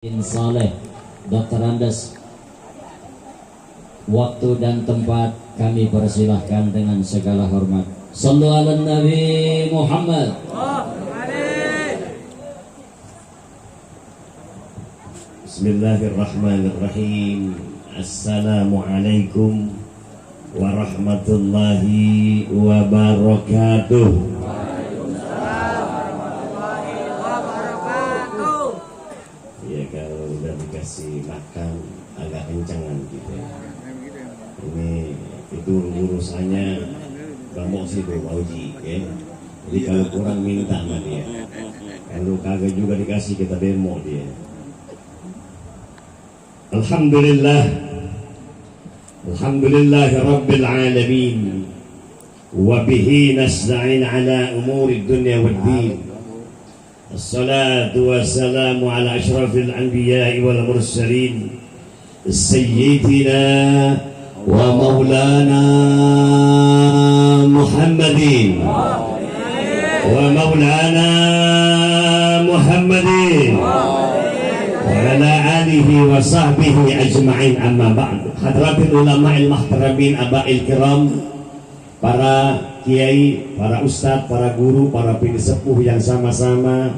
Saleh, Dr. Andes. Waktu dan tempat kami persilahkan dengan segala hormat. Sallu ala Nabi Muhammad. Bismillahirrahmanirrahim. Assalamualaikum warahmatullahi wabarakatuh. Dikasih makan agak kencangan gitu ya. Ini itu urusannya bamok sih tuh Pak Uji ya. Jadi kalau kurang minta sama dia, kalau kagak juga dikasih kita demo dia. Alhamdulillah, alhamdulillah Rabbil alamin, wa bihi nasta'in ala umuri dunya wad din. الصلاة والسلام على أشرف الأنبياء والمرسلين سيدنا ومولانا محمد وعلى آله وصحبه أجمعين. أما بعد، حضرات العلماء المحترمين أبائي الكرام, para kiai, para ustadz, para guru, para pensepuh yang sama-sama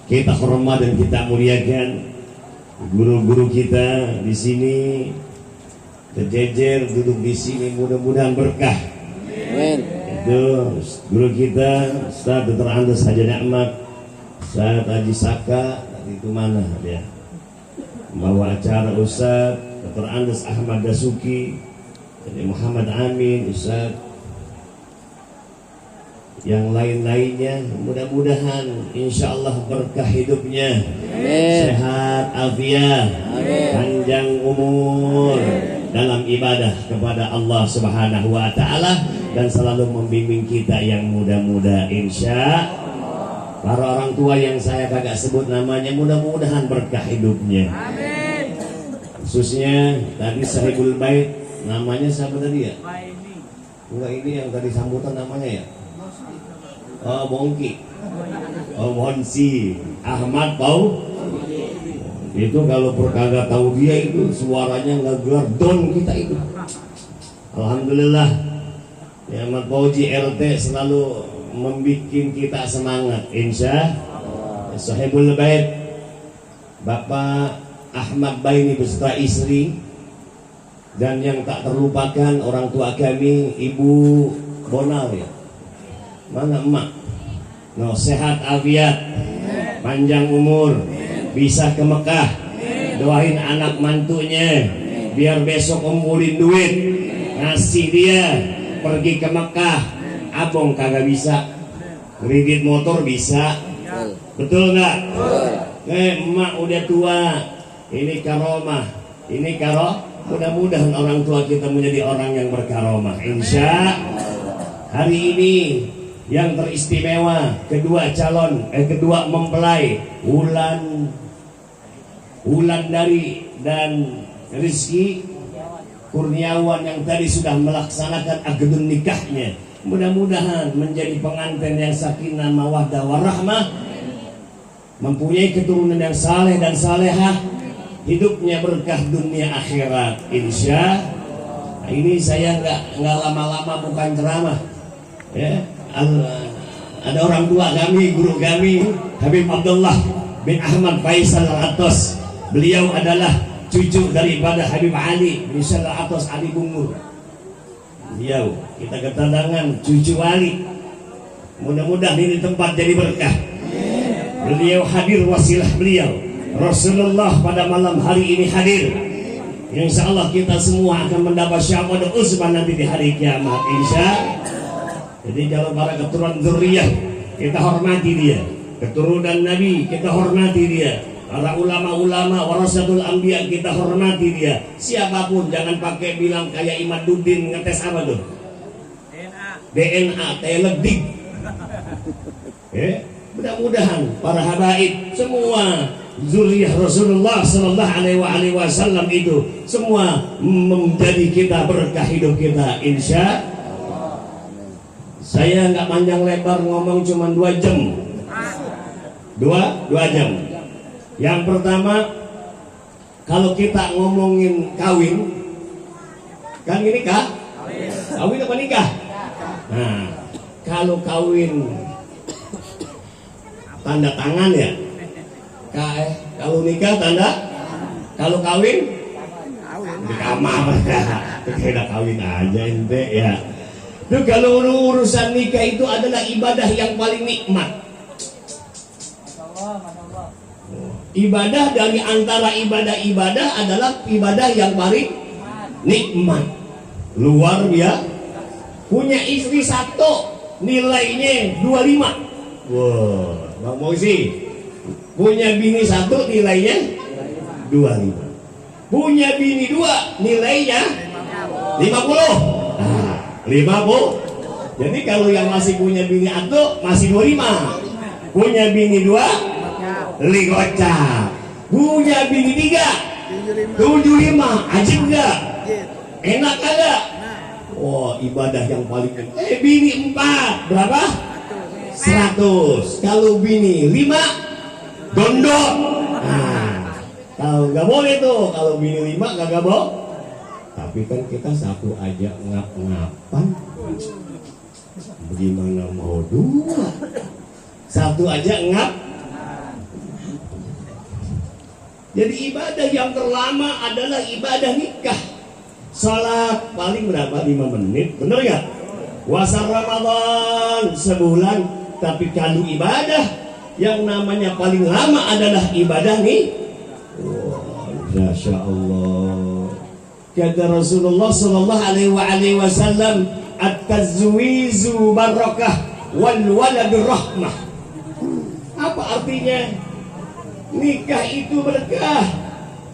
kita hormat dan kita muliakan. Guru-guru kita di sini terjejer duduk di sini, mudah-mudahan berkah. Amin. Itu guru kita Ustaz Dr. Andes Haji Ahmad, Ustaz Haji Saka, itu mana dia? Bawa acara Ustaz Dr. Andes Ahmad Dasuki, Muhammad Amin, Ustaz yang lain-lainnya, mudah-mudahan insya Allah berkah hidupnya. Amin. Sehat afiat, panjang umur dalam ibadah kepada Allah Subhanahu wa Ta'ala, dan selalu membimbing kita yang muda-muda insya Allah. Para orang tua yang saya kagak sebut namanya, mudah-mudahan berkah hidupnya. Amin. Khususnya tadi Sahibul Bait, namanya siapa tadi ya? Enggak, ini yang tadi sambutan namanya ya? Oh, Bongki. Oh, Monsi Ahmad Pau. Itu kalau perkagak tahu dia itu suaranya ngegelar don kita itu. Alhamdulillah ya, Ahmad Pauji RT selalu membuat kita semangat insya Allah. Sahibul Bait Bapak Ahmad Baini beserta istri, dan yang tak terlupakan orang tua kami Ibu Bonal ya. Mana emak? No, sehat afiat, panjang umur, bisa ke Mekah. Doain anak mantunya biar besok ngumpulin duit, ngasih dia pergi ke Mekah. Abang kagak bisa, kredit motor bisa, betul nggak? Emak udah tua, ini karomah, ini mudah-mudahan orang tua kita menjadi orang yang berkaromah insya hari ini. Yang teristimewa kedua mempelai Wulan Dari dan Rizky Kurniawan yang tadi sudah melaksanakan akad nikahnya, mudah-mudahan menjadi pengantin yang sakinah mawaddah warahmah, mempunyai keturunan yang saleh dan salehah, hidupnya berkah dunia akhirat insya. Ini saya nggak lama-lama, bukan ceramah ya. Ada orang tua kami, guru kami Habib Abdullah bin Ahmad Faisal Al-Atos. Beliau adalah cucu daripada Habib Ali bin Al-Atos Ali Bungur. Beliau kita ketandangan cucu wali. Mudah-mudahan ini tempat jadi berkah. Beliau hadir, wasilah beliau Rasulullah pada malam hari ini hadir. Insya Allah kita semua akan mendapat syafaat uzma nanti di hari kiamat insya. Jadi kalau para keturunan zuriyah kita hormati dia, keturunan Nabi kita hormati dia, para ulama-ulama warasatul anbiya kita hormati dia. Siapapun jangan pakai bilang kayak Imaduddin ngetes apa tuh? DNA teledik. Mudah-mudahan para habaib semua zuriyah Rasulullah Sallallahu Alaihi Wasallam itu semua menjadi kita berkah hidup kita insya. Saya nggak panjang lebar ngomong, cuma 2 jam. 2 jam. Yang pertama Kalau kita ngomongin kawin, kan ini kah? Kawin apa nikah? Nah, kalau kawin tanda tangan ya. Kalau nikah tanda, kalau kawin di kamar. Kita kawin aja ente ya. Tuh kalau urusan nikah itu adalah ibadah yang paling nikmat. Ibadah dari antara ibadah-ibadah adalah ibadah yang paling nikmat. Luar biasa. Punya istri satu nilainya 25. Wow, Bang Moisi. Punya bini satu nilainya 25. Punya bini dua nilainya 50. Nah, 50. Jadi kalau yang masih punya bini satu masih 25. Punya bini dua ligocap. Punya bini tiga 75. Ajib enggak? Enak kagak? Oh, ibadah yang paling bini 4 berapa? 100. Kalau bini 5 gondok. Nah, kalau nggak boleh tuh, kalau bini 5 nggak boleh. Tapi kan kita satu aja ngap-ngapan. Bagaimana mau 2? Satu aja ngap. Jadi ibadah yang terlama adalah ibadah nikah. Salat paling berapa? 5 menit, bener gak? Puasa Ramadan sebulan. Tapi kalau ibadah yang namanya paling lama adalah ibadah nih. Masya Allah. Kata Rasulullah Sallallahu Alaihi Wasallam, at-tazwizu barakah wal waladu rahmah. Apa artinya? Nikah itu berkah,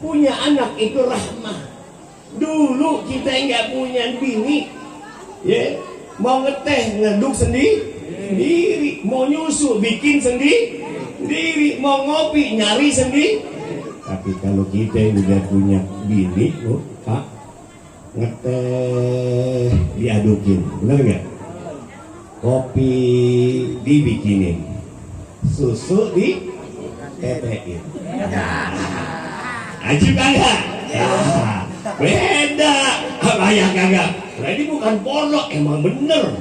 punya anak itu rahmah. Dulu kita nggak punya bini, ya, mau ngeteh ngeduk sendiri, mau nyusu bikin sendiri, mau ngopi nyari sendiri. Tapi kalau kita udah punya bini, Pak, ngeteh diadukin, benar nggak? Kopi dibikinin, susu ditetein. Ajib kagak? Ya, beda. Bayang kagak? Nah, ini bukan porno, emang bener.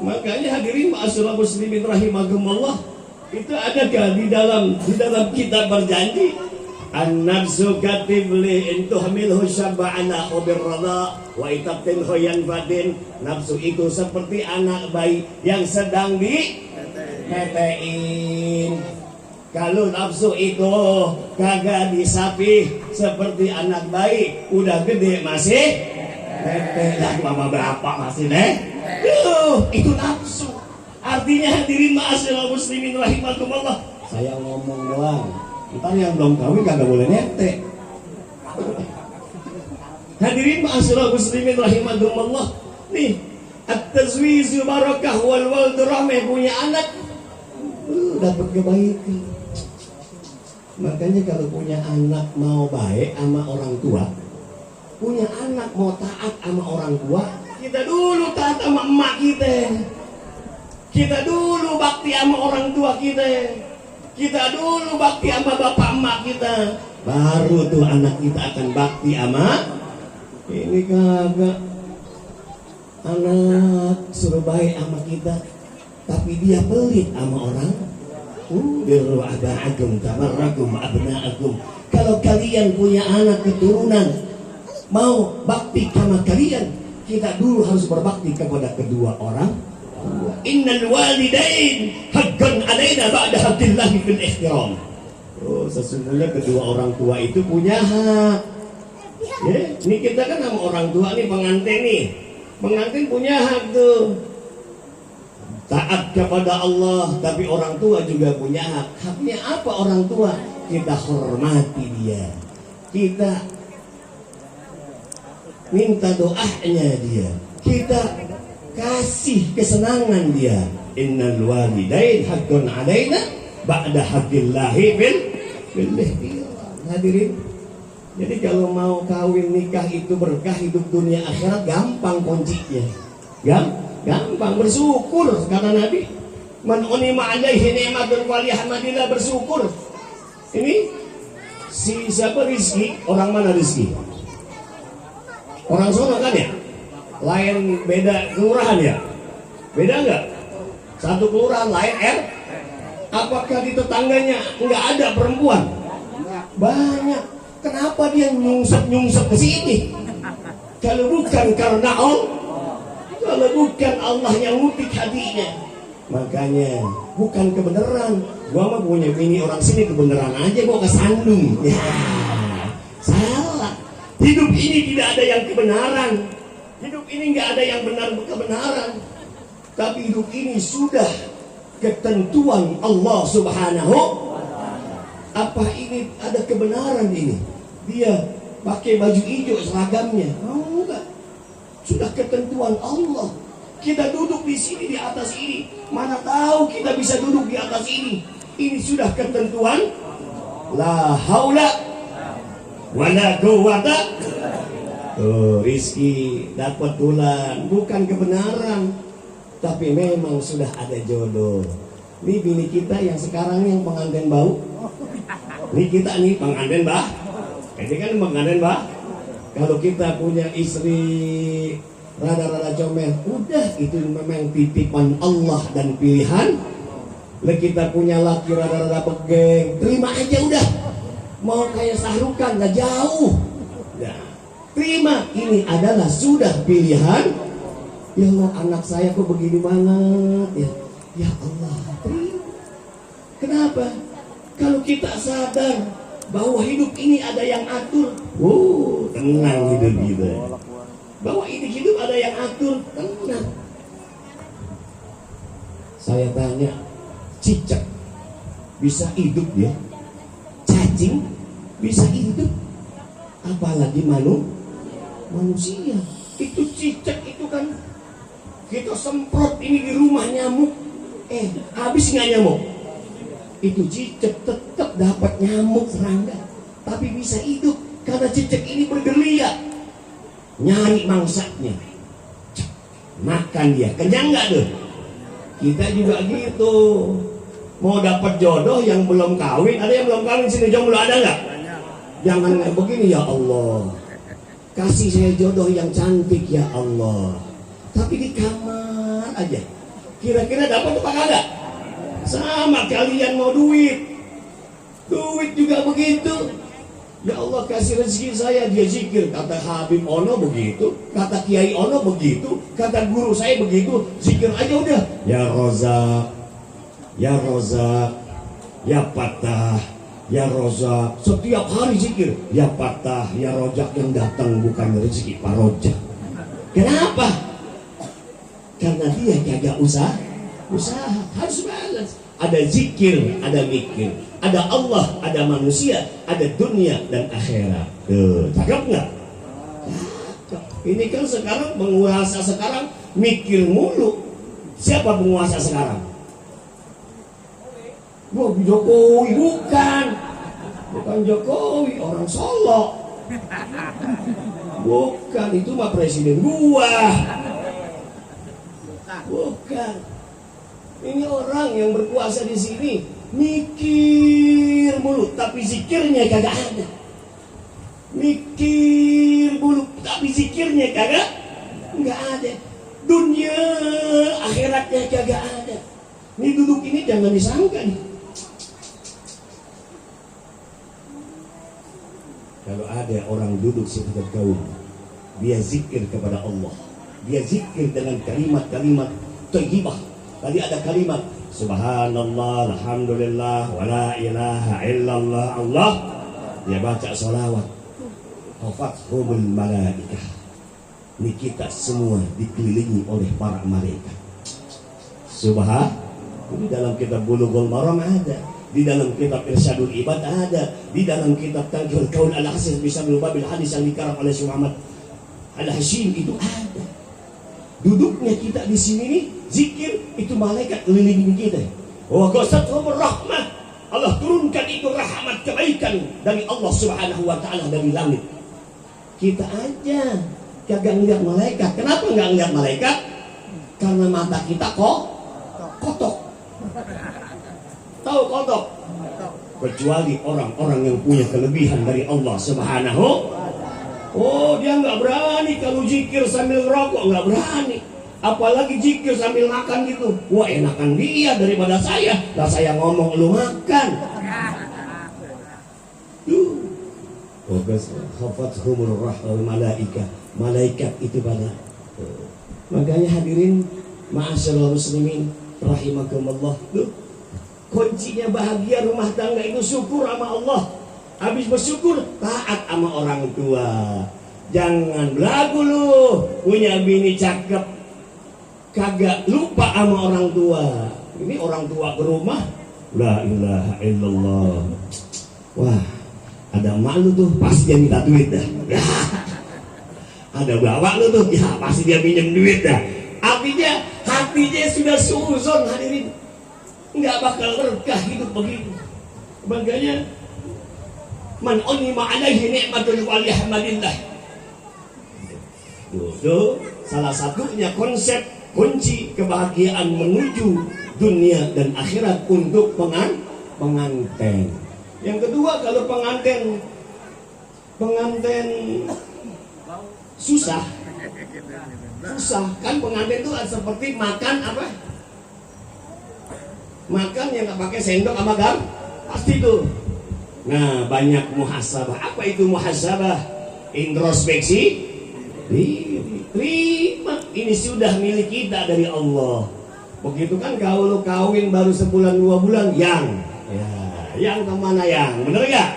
Makanya hadirin ma'asyiral muslimin rahimakumullah, itu adakah di dalam kitab berjanji an-nafsu katibli intuhmilhu syab'ana ubir radha wa itabtilhu yanfadin. Nafsu itu seperti anak bayi yang sedang ditetein. Kalau nafsu itu kagak disapih seperti anak bayi, udah gede masih tete. Lah mama berapa masih itu nafsu. Artinya hadirin ma'asyiral muslimin rahimakumullah, saya ngomong doang, ntar yang belum kawin kagak boleh nete. Hadirin ma'asyiral muslimin rahimakumullah, nih at-tazwizu barakah wal waldu rahmah, punya anak dapat kebaikan. Makanya kalau punya anak mau baik sama orang tua, punya anak mau taat sama orang tua, kita dulu taat sama emak kita. Kita dulu bakti sama orang tua kita. Kita dulu bakti sama bapak emak kita. Baru tuh anak kita akan bakti sama. Ini kagak. Anak suruh baik sama kita, tapi dia pelit sama orang. Birru aba'akum tabarrakum abna'akum. Kalau kalian punya anak keturunan mau bakti sama kalian, kita dulu harus berbakti kepada kedua orang. Innal walidain haqqan 'alaina ba'da haqqillahi fil ihtiram. Oh, sesungguhnya kedua orang tua itu punya hak. Ya, ini kita kan sama orang tua nih, pengantin nih. Pengantin punya hak tuh. Taat kepada Allah, tapi orang tua juga punya hak. Haknya apa orang tua? Kita hormati dia, kita minta doanya dia, kita kasih kesenangan dia. Innal walidain haqqun 'alaina ba'da haqqillahi bil ihtiram. Hadirin, jadi kalau mau kawin nikah itu berkah hidup dunia akhirat, gampang kuncinya. Gampang, bersyukur kata Nabi. Man unima alaihi ni'matun waliyahmadillah, bersyukur. Ini Si siapa Rizki? Orang mana Rizki? Orang sono kan ya? Lain beda kelurahan ya? Beda nggak? Satu kelurahan lain R. Apakah di tetangganya nggak ada perempuan? Banyak. Kenapa dia nyungsep ke sini? Kalau bukan karena Allah, kalau bukan Allah yang ngutik hatinya. Makanya bukan kebenaran. Gua mah punya bini orang sini kebenaran aja gua kesandung. Ya, salah. Hidup ini tidak ada yang kebenaran. Hidup ini nggak ada yang benar kebenaran. Tapi hidup ini sudah ketentuan Allah Subhanahu. Apa ini ada kebenaran ini? Dia pakai baju hijau seragamnya. Oh, enggak. Sudah ketentuan Allah. Kita duduk di sini di atas ini. Mana tahu kita bisa duduk di atas ini. Ini sudah ketentuan. La haula wala quwata. Rizki dapat bulan bukan kebenaran, tapi memang sudah ada jodoh. Ini bini kita yang sekarang yang pengantin bau. Ini kita nih pengantin bah. Ini kan pengantin bah. Kalau kita punya istri rada-rada comel, udah itu memang titipan Allah dan pilihan. Lah kita punya laki rada-rada pegeng, terima aja udah. Mau kayak Sahrukan nggak jauh. Nah, terima, ini adalah sudah pilihan. Ya Allah, anak saya kok begini banget ya. Ya Allah, terima. Kenapa? Kalau kita sadar bahwa hidup ini ada yang atur, tenang hidup kita. Bahwa ini hidup ada yang atur, tenang. Saya tanya, cicak bisa hidup ya? Cacing bisa hidup? Apalagi manusia. Itu cicak itu kan kita semprot ini di rumah nyamuk, habis nggak nyamuk? Itu cicak tetap dapat nyamuk serangga, tapi bisa hidup karena cicak ini bergelia nyari mangsanya, makan dia, kenyang nggak tuh? Kita juga gitu, mau dapat jodoh yang belum kawin. Ada yang belum kawin sini jomblo ada nggak? Jangan begini, ya Allah, kasih saya jodoh yang cantik ya Allah, tapi di kamar aja. Kira-kira dapat apa kagak? Sama kalian mau duit juga begitu. Ya Allah kasih rezeki saya, dia zikir. Kata Habib Ono begitu, kata Kiai Ono begitu, kata guru saya begitu. Zikir aja udah. Ya Rozak, ya Rozak, ya Patah, ya Rozak. Setiap hari zikir. Ya Patah, ya Rozak, yang datang bukan rezeki Pak Rozak. Kenapa? Karena dia kagak usaha harus balance. Ada zikir, ada mikir, ada Allah, ada manusia, ada dunia dan akhirat. Cakep nggak? Ini kan sekarang penguasa sekarang mikir mulu. Siapa penguasa sekarang? Jokowi. Bukan Jokowi, orang Solo. Bukan, itu mah presiden gua. Bukan. Ini orang yang berkuasa di sini mikir mulu, tapi zikirnya kagak ada. Mikir mulu, tapi zikirnya nggak ada. Dunia akhiratnya kagak ada. Ini duduk ini jangan disangka nih. Kalau ada orang duduk sekitar kaum, dia zikir kepada Allah, dia zikir dengan kalimat-kalimat thayyibah. Tadi ada kalimat Subhanallah, Alhamdulillah, wa la ilaha illallah, Allah. Dia baca salawat. Hafathumul malaikah. Ini kita semua dikelilingi oleh para malaikat. Ini dalam kitab Bulughul Maram ada, di dalam kitab Irsyadul Ibad ada, di dalam kitab Tanqihul Qaul Al-Hasis Bisanul Babil Hadis yang dikarang oleh Syekh Muhammad Al-Hashim itu ada. Duduknya kita di sini nih, zikir, itu malaikat kelilingi kita. Wa ghasathumur rahmah. Allah turunkan itu rahmat kebaikan dari Allah Subhanahu wa taala dari langit. Kita aja kagak ngeliat malaikat. Kenapa nggak ngeliat malaikat? Karena mata kita kotok. Tahu kotok? kecuali orang-orang yang punya kelebihan dari Allah Subhanahu. Oh, dia nggak berani kalau zikir sambil rokok, nggak berani. Apalagi zikir sambil makan gitu. Wah, enakan dia daripada saya. Lah saya ngomong lu makan. Khafathumur rahmah malaika. Malaikat itu pada. Makanya hadirin ma'asyiral muslimin rahimakumullah. Tuh, kuncinya bahagia rumah tangga itu syukur sama Allah. Habis bersyukur taat sama orang tua. Jangan belagu lu punya bini cakep kagak lupa sama orang tua. Ini orang tua ke rumah, la ilaha illallah. Wah, ada emak lu tuh pasti dia minta duit dah. Ada bapak lu tuh, ya pasti dia pinjam duit dah. Artinya hatinya sudah suzon hadirin, nggak bakal berkah hidup begitu. Makanya man unima alaihi ni'matul waliyahmadillah. Itu salah satunya konsep kunci kebahagiaan menuju dunia dan akhirat untuk pengantin. Yang kedua, kalau pengantin susah kan pengantin itu seperti makan apa? Makan yang nggak pakai sendok sama gar pasti tuh. Nah, banyak muhasabah. Apa itu muhasabah? Introspeksi. Terima, ini sudah milik kita dari Allah. Begitu kan kalau kawin baru sebulan 2 bulan, yang kemana yang? Bener gak?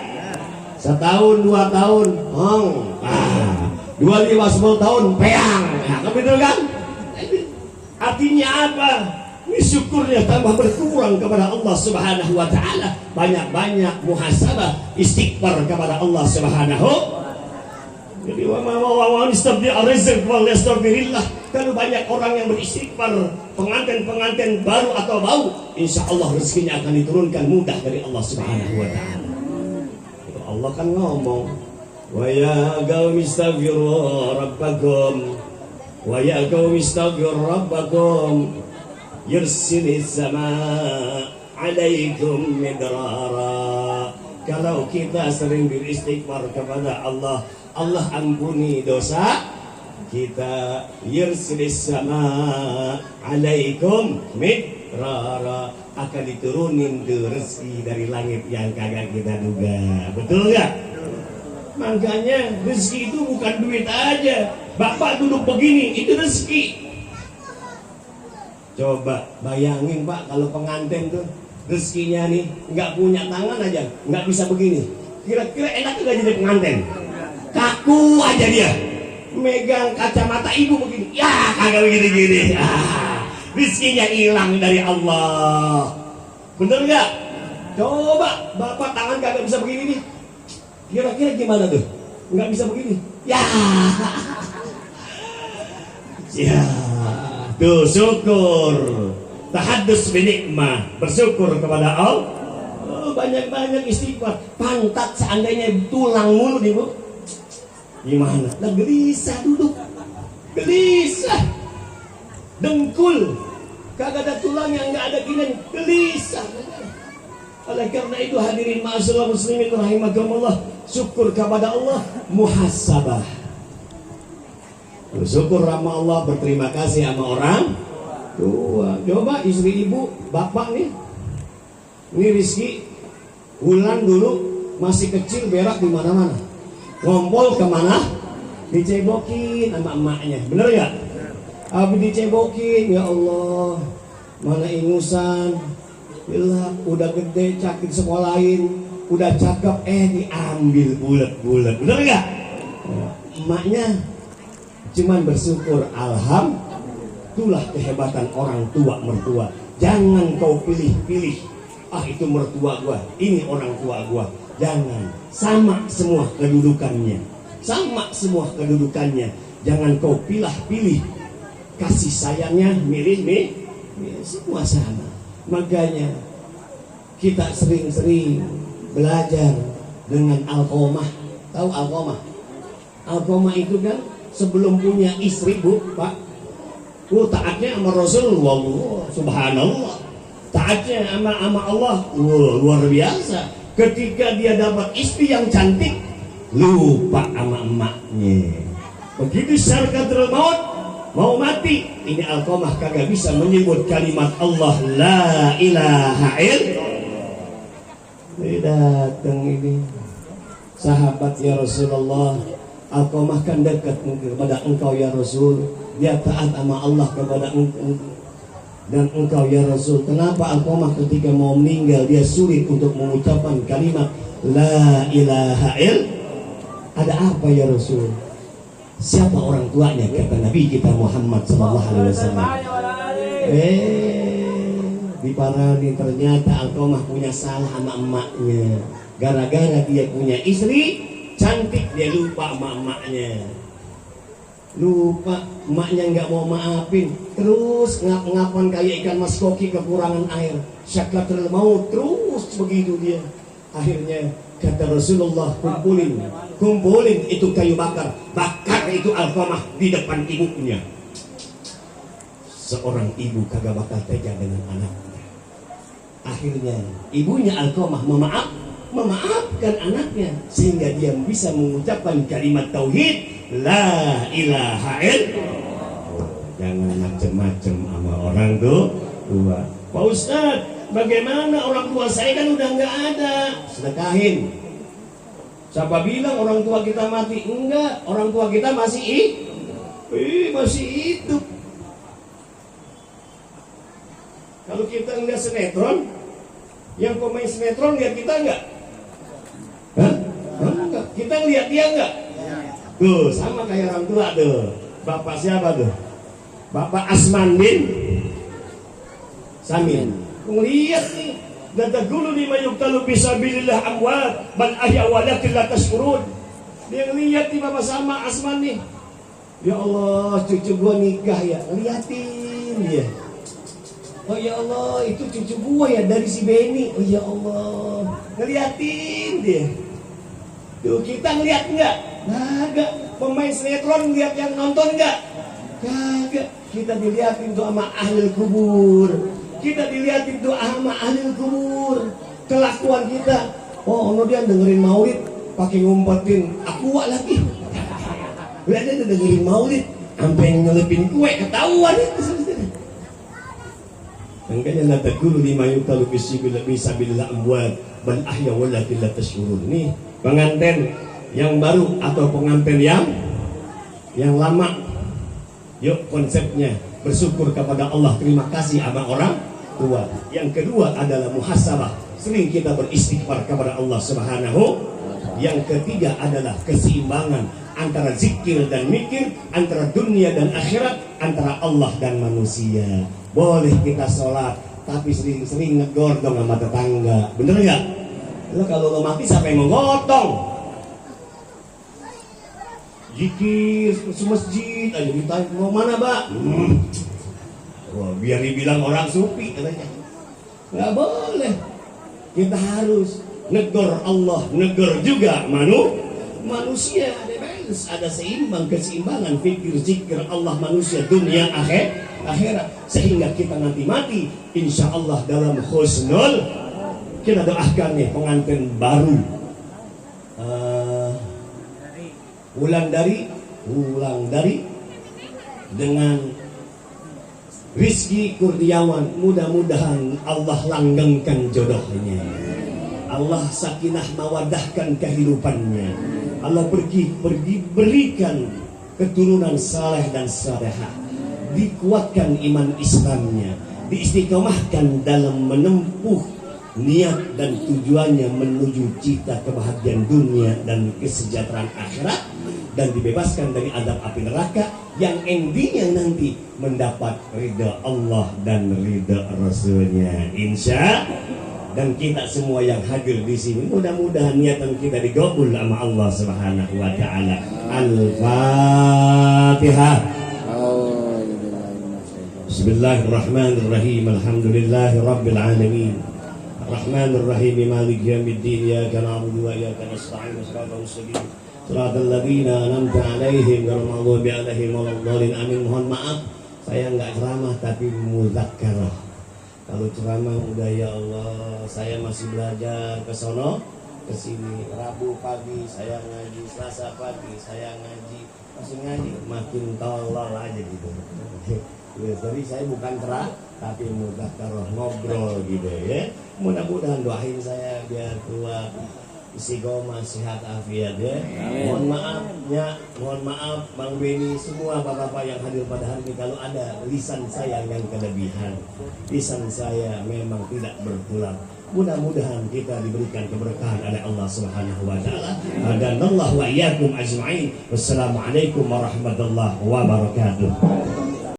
Setahun 2 tahun, 25 10 tahun, peang. Nah, betul kan? Artinya apa? Ini syukurnya tambah berkurang kepada Allah Subhanahu wa ta'ala. Banyak-banyak muhasabah, istighfar kepada Allah Subhanahu. Jadi kalau banyak orang yang beristighfar, pengantin baru atau bau, insya Allah rezekinya akan diturunkan mudah dari Allah Subhanahu wa ta'ala. Allah kan ngomong, wa ya qaumi istaghfiru rabbakum wa ya qaumi istaghfiru rabbakum yursilis samaa alaikum midrara. Kalau kita sering beristighfar kepada Allah, Allah ampuni dosa kita. Yursilis samaa alaikum midrara, akan diturunin rezeki dari langit yang kagak kita duga. Betul nggak? Makanya rezeki itu bukan duit aja. Bapak duduk begini, itu rezeki. Coba bayangin Pak, kalau pengantin tuh rezekinya nih nggak punya tangan aja, nggak bisa begini. Kira-kira enak nggak jadi pengantin? Kaku aja dia. Megang kacamata ibu begini, ya kagak begini-gini. Rezekinya hilang dari Allah. Bener nggak? Coba bapak tangan kagak bisa begini nih. Kira-kira gimana tuh? Nggak bisa begini. Ya. Ya. Tuh syukur. Tahaddus binikmah, bersyukur kepada Allah. Oh, banyak-banyak istighfar. Pantat seandainya tulang mulu nih Bu, gimana? Lah gelisah duduk, gelisah. Dengkul kagak ada tulang, yang nggak ada gini, gelisah. Oleh karena itu hadirin ma'asyiral muslimin rahimakumullah, syukur kepada Allah, muhasabah. Bersyukur sama Allah, berterima kasih sama orang tua. Coba istri ibu, bapak nih, ini Rizky, Wulan dulu masih kecil berak di mana-mana, ngompol kemana, dicebokin sama emaknya, bener gak? Habis dicebokin, ya Allah, mana ingusan, bila udah gede cakit sekolahin, udah cakep, diambil bulat-bulat, bener gak? Emaknya cuman bersyukur, alhamdulillah. Itulah kehebatan orang tua mertua. Jangan kau pilih-pilih, itu mertua gua, ini orang tua gua. Jangan, sama semua kedudukannya, sama semua kedudukannya. Jangan kau pilih-pilih. Kasih sayangnya milih semua sama. Makanya kita sering-sering belajar dengan Alqamah. Tahu Alqamah? Alqamah itu kan sebelum punya istri Bu, Pak, taatnya sama Rasulullah, subhanallah. Taatnya sama Allah, luar biasa. ketika dia dapat istri yang cantik, lupa sama emaknya. Begitu sakaratul maut, mau mati, ini Alqamah kagak bisa menyebut kalimat Allah la ilaha illallah. Datang ini sahabat ya Rasulullah, Alqamah kan dekat kepada engkau ya Rasul, dia taat sama Allah kepada engkau dan engkau ya Rasul. Kenapa Alqamah ketika mau meninggal dia sulit untuk mengucapkan kalimat la ilaha illallah? Ada apa ya Rasul? Siapa orang tuanya? Kata Nabi kita Muhammad sallallahu alaihi wasallam. Diparani ternyata Alqamah punya salah sama emaknya. Gara-gara dia punya istri cantik, dia lupa sama emaknya. Lupa, emaknya nggak mau maafin, terus ngap-ngapan kayak ikan mas koki kekurangan air. Sakaratul maut terus begitu dia. Akhirnya kata Rasulullah, kumpulin itu kayu bakar itu Alqamah di depan ibunya. Seorang ibu kagak bakal tega dengan anaknya. Akhirnya ibunya Alqamah memaafkan anaknya sehingga dia bisa mengucapkan kalimat tauhid la ilaha illallah. Jangan macem-macem sama orang tua. Pak Ustadz, bagaimana orang tua saya kan udah nggak ada? Sedekahin. Siapa bilang orang tua kita mati? Enggak, orang tua kita masih hidup. Kalau kita ngeliat sinetron, yang pemain sinetron lihat kita enggak? Hah? Enggak. Kita ngeliat dia enggak? Tuh, sama kayak orang tua tuh. Bapak siapa tuh? Bapak Asman bin Samin. Ngeliat nih, datagulu lima yuktalu bisabilillah amwat bal ahya walakin la tashkurun. Dia ngeliat nih Bapak sama Asman nih. Ya Allah, cucu gua nikah ya. Liatin dia. Oh ya Allah, itu cucu gua ya dari si Beni. Oh ya Allah, ngeliatin dia. Tuh kita ngeliat enggak? Kagak. Pemain sinetron ngeliat yang nonton enggak? Kagak. Kita diliatin tuh sama ahli kubur. Kita dilihatin doa sama ahli kubur. Kelakuan kita, oh dia dengerin maulid pakai ngumpetin aqua lagi. Lihat dia dengerin maulid sampai ngelepin kue, ketahuan itu. Makanya nata guru lima yuktalu bisabilillah amwat bal ahya walakin la tashkurun. Nih pengantin yang baru atau pengantin yang lama, yuk konsepnya bersyukur kepada Allah, terima kasih sama orang tua. Yang kedua adalah muhasabah, sering kita beristighfar kepada Allah Subhanahu. Yang ketiga adalah keseimbangan antara zikir dan mikir, antara dunia dan akhirat, antara Allah dan manusia. Boleh kita sholat, tapi sering-sering ngegordong sama tetangga, bener nggak? Lo kalau lo mati siapa yang mau gotong? Zikir semasjid aja ditanya mau mana Mbak? Wah, biar dibilang orang sufi katanya. Nggak boleh. Kita harus negor Allah, negor juga manusia. Ada keseimbangan fikir, zikir Allah, manusia, dunia, akhirat. Sehingga kita nanti mati insya Allah dalam husnul. Kita doakan nih pengantin baru, ulang dari dengan Rizki Kurniawan, mudah-mudahan Allah langgengkan jodohnya, Allah sakinah mawadahkan kehidupannya, Allah pergi berikan keturunan saleh dan salehah, dikuatkan iman Islamnya, diistiqomahkan dalam menempuh niat dan tujuannya menuju cita kebahagiaan dunia dan kesejahteraan akhirat, dan dibebaskan dari azab api neraka yang endingnya nanti mendapat ridha Allah dan ridha Rasulnya, insya. Dan kita semua yang hadir di sini mudah-mudahan niatan kita digabul sama Allah Subhanahu wa taala. Al-Fatihah. Bismillahirrahmanirrahim. Alhamdulillahirabbil alamin. Arrahmanirrahim. Maliki yaumiddin. Iyyaka na'budu wa iyyaka nasta'in. Shiratal mustaqim. Shiratal ladzina an'amta 'alaihim ghairil maghdubi 'alaihim waladdallin. Amin. Mohon maaf saya enggak ceramah tapi muzakarah. Kalau ceramah udah ya Allah, saya masih belajar ke sono, ke sini. Rabu pagi saya ngaji, Selasa pagi saya ngaji, masih ngaji, makin tolol aja gitu. Ya, jadi saya bukan terak, tapi mudah taruh ngobrol gitu ya. Mudah-mudahan doain saya biar keluar istiqomah, sehat afiat ya. Mohon maaf ya, mohon maaf Bang Beni, semua bapak-bapak yang hadir pada hari ini kalau ada lisan saya yang kelebihan, lisan saya memang tidak bertulang. Mudah-mudahan kita diberikan keberkahan oleh Allah Subhanahu wa taala. Hadanallahu wa iyyakum ajma'in. Wassalamualaikum warahmatullahi wabarakatuh.